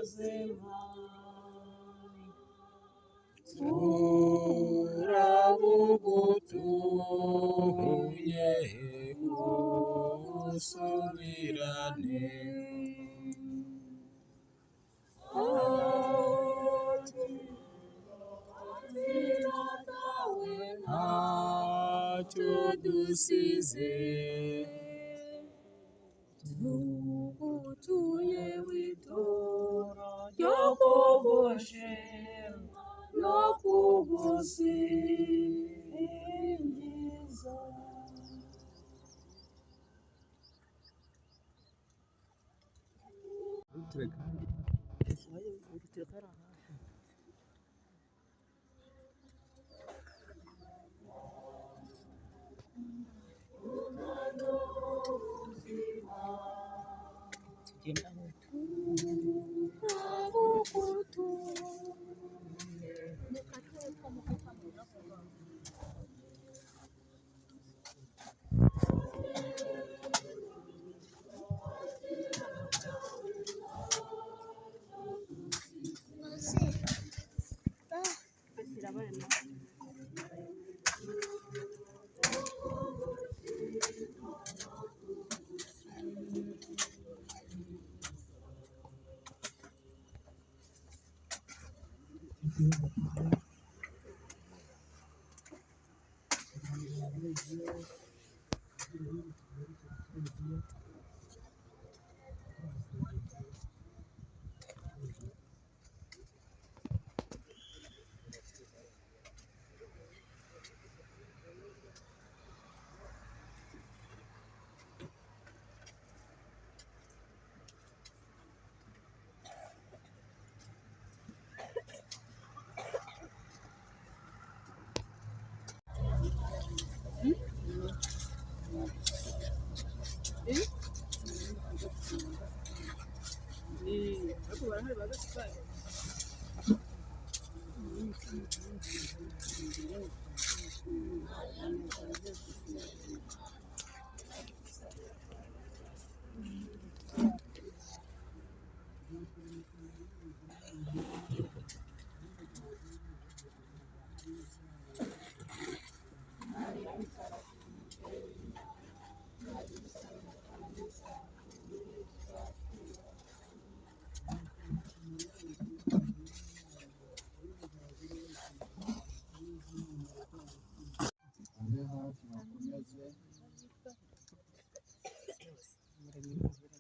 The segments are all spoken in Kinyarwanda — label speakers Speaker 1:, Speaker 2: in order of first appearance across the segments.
Speaker 1: ubuzima. Turabugutuye usubirane. Ntacyo dusize tugutuye w'itora ryo kugoshe no kugusingiza.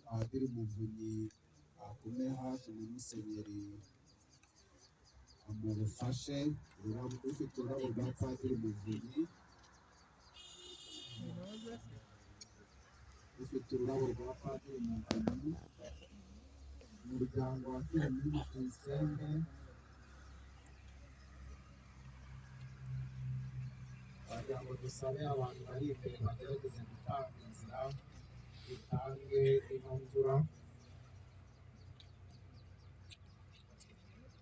Speaker 2: Padiri Muvunyi agume hafi na Musenyeri amufashe. Ufite ururabo rwa Padiri Muvunyi, ufite ururabo rwa Padiri Muvunyi. Umuryango wa Firmini Tuyisenge wagira ngo dusabe abantu bari imbere bagerageze gutanga inzira, dutange ino mvura.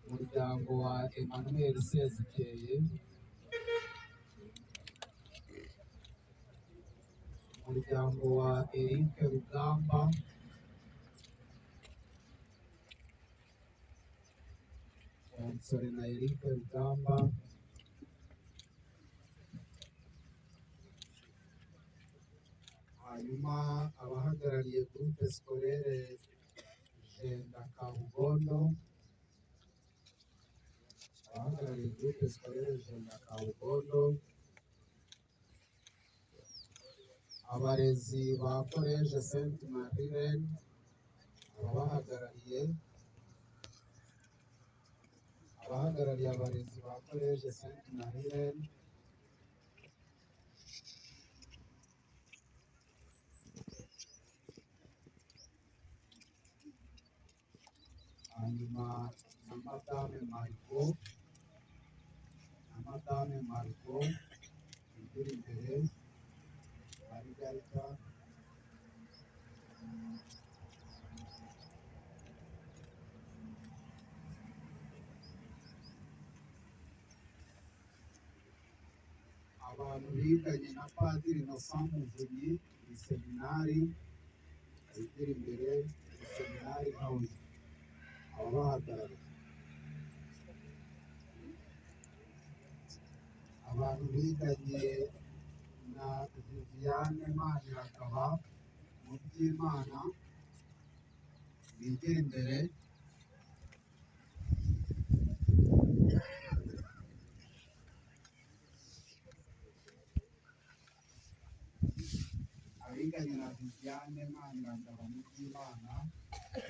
Speaker 2: Umuryango wa Emmanuel Sezikeye, umuryango wa Eric Rugamba, Nsore na Eric Rugamba, hanyuma abahagarariye groupe scolaire Jenda Kabugondo, abahagarariye groupe scolaire Jenda Kabugondo, abarezi ba Collège Sainte Marie, abahagarariye abarezi ba Collège Sainte Marie, hanyuma na Madame Margot imbere imbere, Margarita, abantu biganye na Padiri Innocent Muvunyi mu seminari imbere imbere, seminari ntoya. ababahagarariye, abantu biganye na Viviane Maniragaba mu by'Imana bigire imbere. Abiganye na Viviane Maniragaba mu by'Imana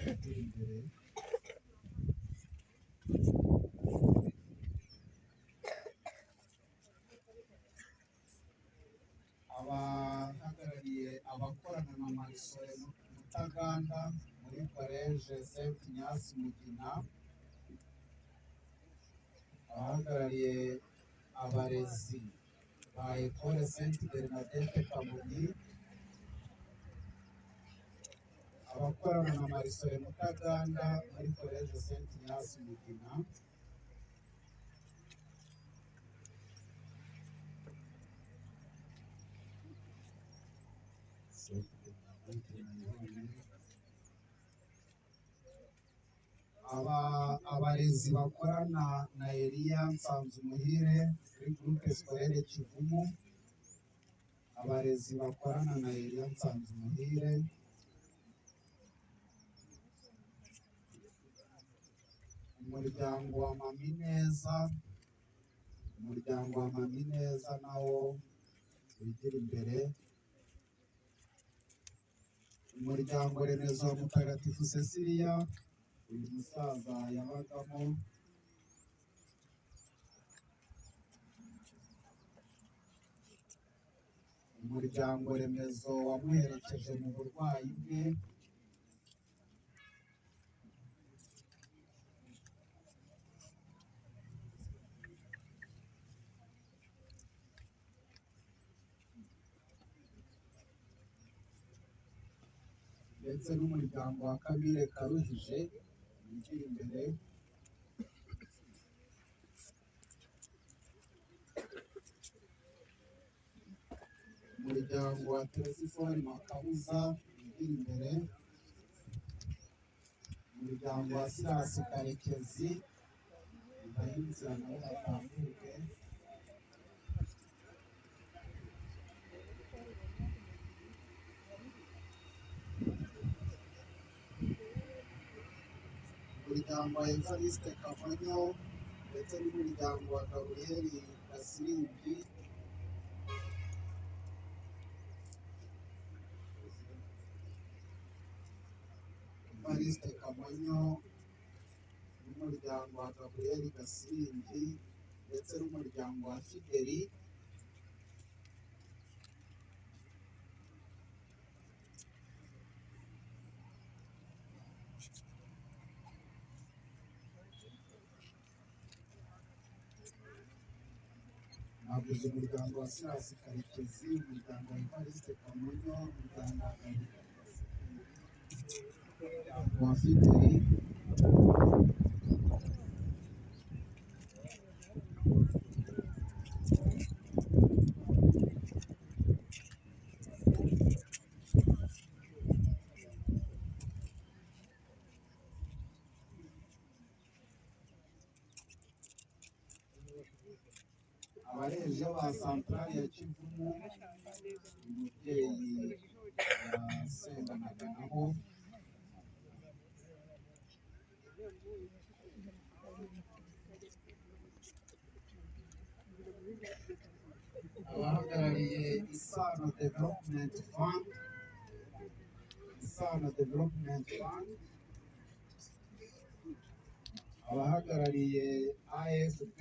Speaker 2: bigire imbere. Abahagarariye abakorana na Marisol Mutaganda muri Collège Saint Ignace Mugina, abahagarariye abarezi ba Ecole Sainte Bernadette Kamonyi, abakorana na Marisol Mutaganda muri Collège Saint Ignace Mugina, abarezi bakorana na Elia Nsanzumuhire kuri Groupe Scolaire Kivumu, abarezi bakorana na Elia Nsanzumuhire, umuryango wa Mami Neza, umuryango wa Mami Neza nawo wigira imbere, umuryango remezo wa Mutagatifu Cecilia uyu musaza yabagamo, umuryango remezo wamuherekeje mu burwayi bwe, ndetse n'umuryango wa Kabire Karuhije wigira imbere, umuryango wa Telesifoni Makabuza wigira imbere, umuryango wa Sirasi Karekezi udahindukira nawe batambuke, umuryango wa Evariste Kamonyo ndetse n'umuryango wa Gaburiyeli Gasirimbi, Evariste Kamonyo n'umuryango wa Gaburiyeli Gasirimbi ndetse n'umuryango wa Fideli, navuze umuryango wa Sirasi Karekezi, umuryango wa Evariste Kamonyo, umuryango wa Gaburiyeli Gasirimbi, umuryango wa Fideli, abareje ba Santrali ya Kivumu, umubyeyi yasenganaga nabo, abahagarariye Isano Development Fund, Isano Development Fund, abahagarariye AFP,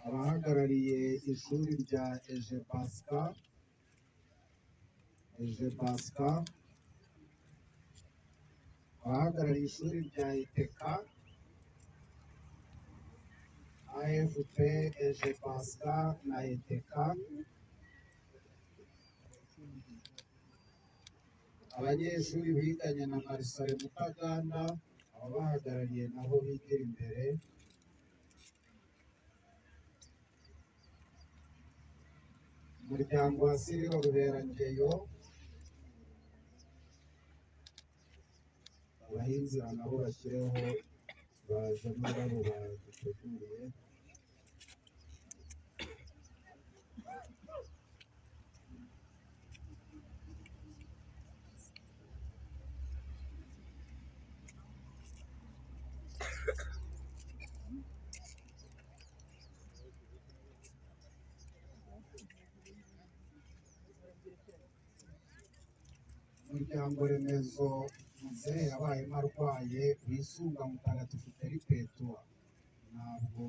Speaker 2: abahagarariye ishuri rya Ejebaska, abahagarariye ishuri rya Iteka, AFP, Ejebaska na Iteka, abanyeshuri biganye na Marisol Mutaganda, ababahagarariye nabo bigira imbere, umuryango wa Siriro Ruberangeyo, inzira nabo bashyireho bazane ururabo baduteguriye. Umuryango remezo muzehe yabayemo arwaye wisunga mutagatifu Peripetua ntabwo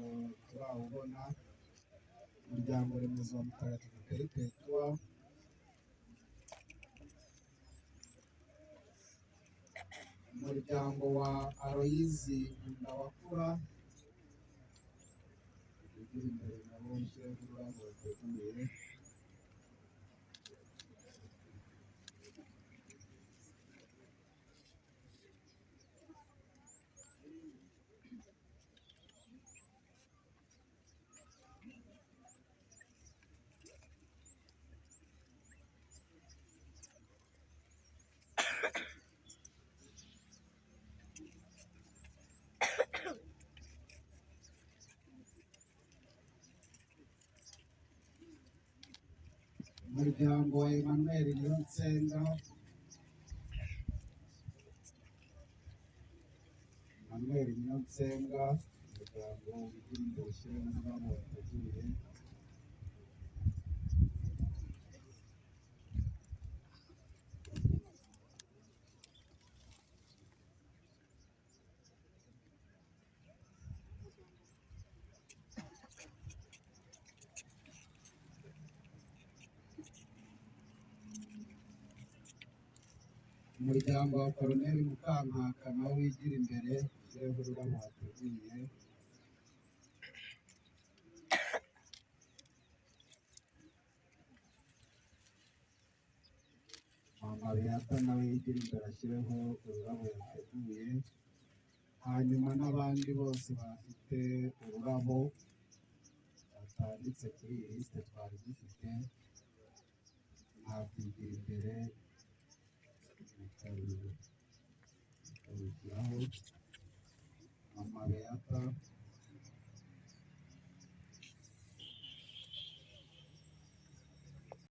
Speaker 2: turawubona. Umuryango remezo wa mutagatifu Peripetua umuryango wa Aloyizi Ndawakura ugira imbere nabo ushyiraho ururabo bateguye. Umuryango wa Emmanuel Niyonsenga, Emmanuel Niyonsenga umuryango ugira imbere ushyiraho ururabo wateguye. Umuryango wa Koroneli Mukankaka nawo wigira imbere ushyiraho ururabo wateguye. Mama Beata nawe yigira imbere ashyireho ururabo yateguye. Hanyuma n'abandi bose bafite ururabo batanditse kuri iyi lisite twari dufite mwakwigira imbere mukarushyiraho. Mama Beata